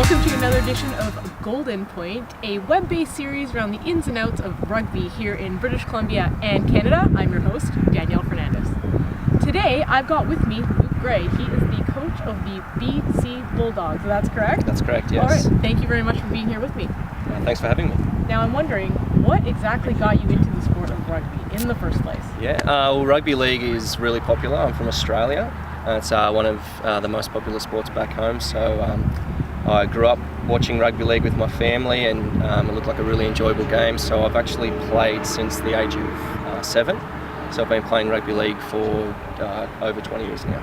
Welcome to another edition of Golden Point, a web-based series around the ins and outs of rugby here in British Columbia and Canada. I'm your host, Danielle Fernandez. Today, I've got with me Luke Gray. He is the coach of the BC Bulldogs. That's correct? That's correct, yes. All right. Thank you very much for being here with me. Thanks for having me. Now, I'm wondering, what exactly got you into the sport of rugby in the first place? Well, rugby league is really popular. I'm from Australia. It's one of the most popular sports back home. So I grew up watching rugby league with my family, and it looked like a really enjoyable game. So I've actually played since the age of 7. So I've been playing rugby league for over 20 years now.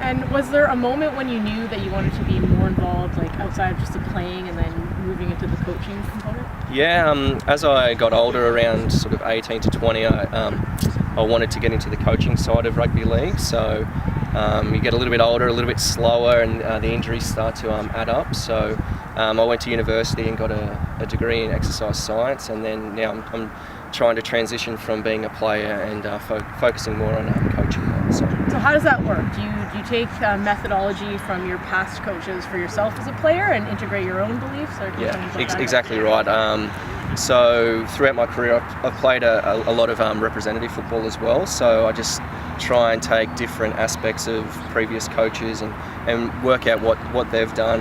And was there a moment when you knew that you wanted to be more involved, like outside of just the playing and then moving into the coaching component? Yeah, as I got older, around sort of 18 to 20, I wanted to get into the coaching side of rugby league. So you get a little bit older, a little bit slower, and the injuries start to add up. So I went to university and got a degree in exercise science, and then now I'm trying to transition from being a player and focusing more on coaching now. So how does that work? Do you take methodology from your past coaches for yourself as a player and integrate your own beliefs? Or Exactly right. So throughout my career, I've played a lot of representative football as well. So I just try and take different aspects of previous coaches and work out what they've done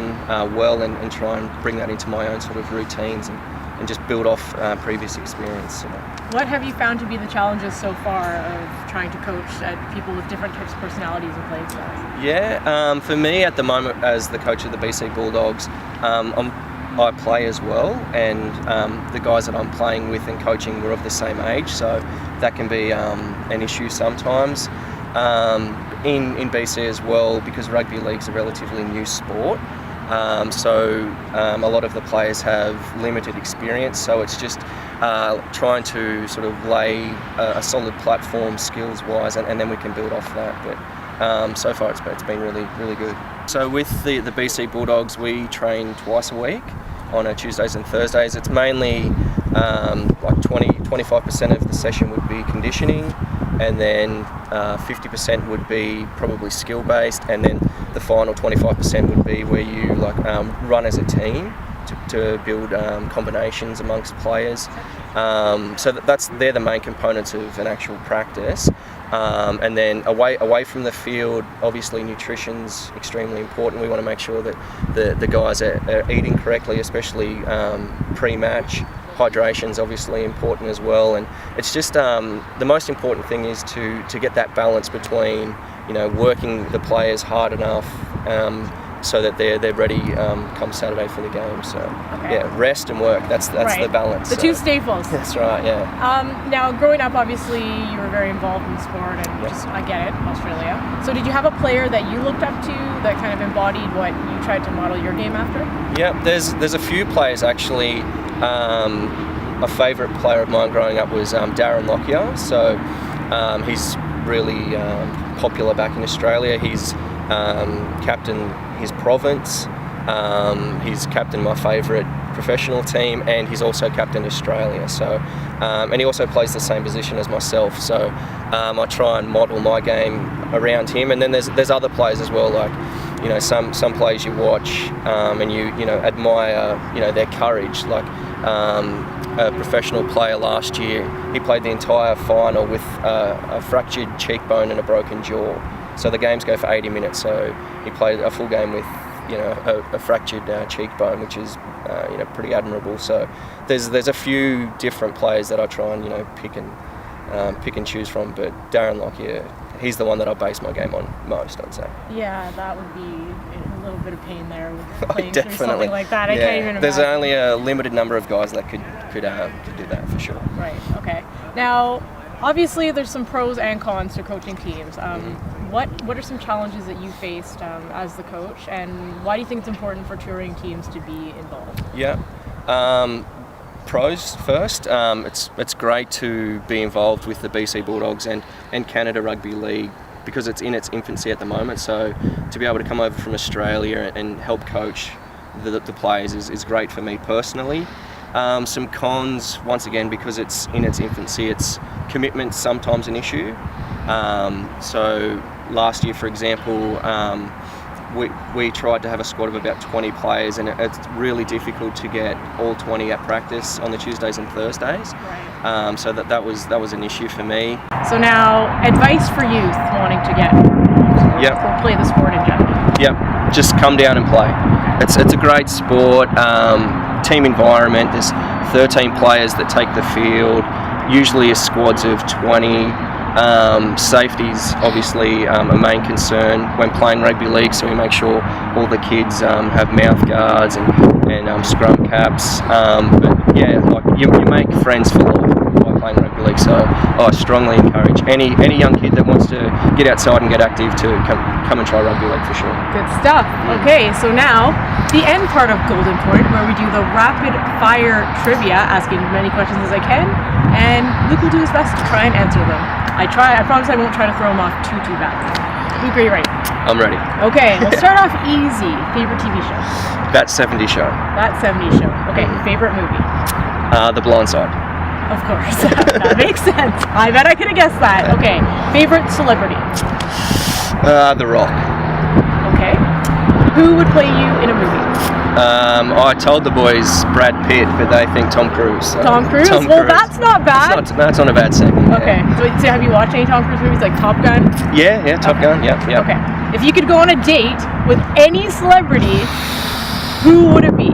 well, and try and bring that into my own sort of routines and just build off previous experience. What have you found to be the challenges so far of trying to coach people with different types of personalities and playing styles? For me at the moment, as the coach of the BC Bulldogs, I play as well, and the guys that I'm playing with and coaching were of the same age, so that can be an issue sometimes. In BC as well, because rugby league's a relatively new sport, so a lot of the players have limited experience, so it's just trying to sort of lay a solid platform skills-wise, and then we can build off that. But so far it's been really good. So with the BC Bulldogs, we train twice a week on Tuesdays and Thursdays. It's mainly like 25% of the session would be conditioning, and then 50% would be probably skill-based, and then the final 25% would be where you run as a team to build combinations amongst players. So they're the main components of an actual practice. And then away from the field, obviously nutrition's extremely important. We want to make sure that the guys are eating correctly, especially pre-match. Hydration's obviously important as well, and it's just the most important thing is to get that balance between working the players hard enough so that they're ready come Saturday for the game. So rest and work, that's right. The balance. The two staples. That's right, yeah. Now, growing up, obviously you were very involved in sport, and I get it, Australia. So did you have a player that you looked up to that kind of embodied what you tried to model your game after? Yeah, there's a few players actually. A favourite player of mine growing up was Darren Lockyer. So he's really popular back in Australia. He's captain his province. He's captain my favourite professional team, and he's also captain Australia. So and he also plays the same position as myself. So I try and model my game around him. And then there's other players as well, like some players you watch and you admire their courage. Like a professional player last year, he played the entire final with a fractured cheekbone and a broken jaw. So the games go for 80 minutes. So he played a full game with a fractured cheekbone, which is pretty admirable. So there's a few different players that I try and pick and choose from, but Darren Lockyer, he's the one that I base my game on most, I'd say. Yeah, that would be a little bit of pain there with playing through something like that. I can't even imagine. There's only a limited number of guys that could do that for sure. Right. Okay. Now, obviously, there's some pros and cons to coaching teams. What are some challenges that you faced as the coach, and why do you think it's important for touring teams to be involved? Yeah. Pros first. It's great to be involved with the BC Bulldogs and Canada Rugby League, because it's in its infancy at the moment. So to be able to come over from Australia and help coach the players is great for me personally. Some cons, once again, because it's in its infancy, its commitment's sometimes an issue. So last year, for example, we tried to have a squad of about 20 players, and it's really difficult to get all 20 at practice on the Tuesdays and Thursdays. Right. So that was an issue for me. So now, advice for youth wanting to get or play the sport in general. Yep, just come down and play. It's a great sport. Team environment. There's 13 players that take the field. Usually a squads of 20. Safety's obviously a main concern when playing rugby league, so we make sure all the kids have mouth guards and scrum caps. But yeah, like you make friends for life by playing rugby league. So I strongly encourage any young kid that wants to get outside and get active to come and try rugby league for sure. Good stuff. Okay, so now the end part of Golden Point, where we do the rapid fire trivia, asking as many questions as I can, and Luke will do his best to try and answer them. I promise I won't try to throw him off too badly. Luke, are you ready? I'm ready. Okay, we'll start off easy. Favorite TV show? That 70s show. That 70s show. Okay, favorite movie? The Blind Side. Of course. That makes sense. I bet I could have guessed that. Okay, favorite celebrity? The Rock. Okay. Who would play you in a movie? I told the boys Brad Pitt, but they think Tom Cruise. So Tom Cruise? Well, that's not bad. That's not a bad second. Okay. Yeah. So have you watched any Tom Cruise movies like Top Gun? Yeah, Top Gun. Yeah. Okay. If you could go on a date with any celebrity, who would it be?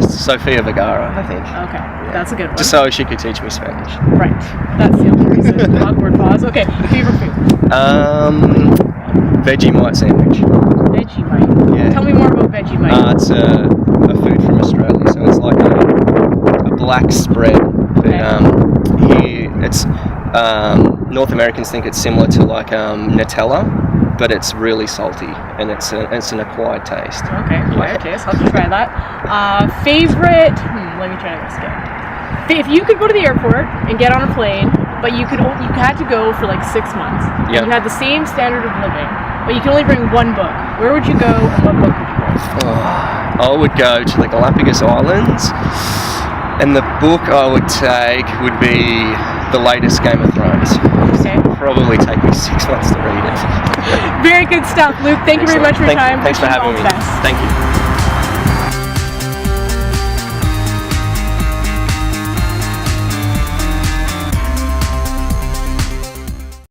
Sofia Vergara, I think. Okay, that's a good one. Just so she could teach me Spanish. Right. That's the only reason. Awkward pause. Okay. Favorite food? Vegemite sandwich. Vegemite. Yeah. Tell me more about Vegemite. It's a food from Australia, so it's like a black spread. But here it's North Americans think it's similar to like Nutella, but it's really salty and it's an acquired taste. Okay, acquired taste. I'll have to try that. Favorite? Let me try this again. If you could go to the airport and get on a plane, but you had to go for like 6 months. Yep. You had the same standard of living, but you can only bring one book. Where would you go, and what book would you bring? I would go to the Galapagos Islands, and the book I would take would be the latest Game of Thrones. Okay. Probably take me 6 months to read it. Very good stuff, Luke. Thank you very much for your time. Thanks for having me. All the best. Thank you.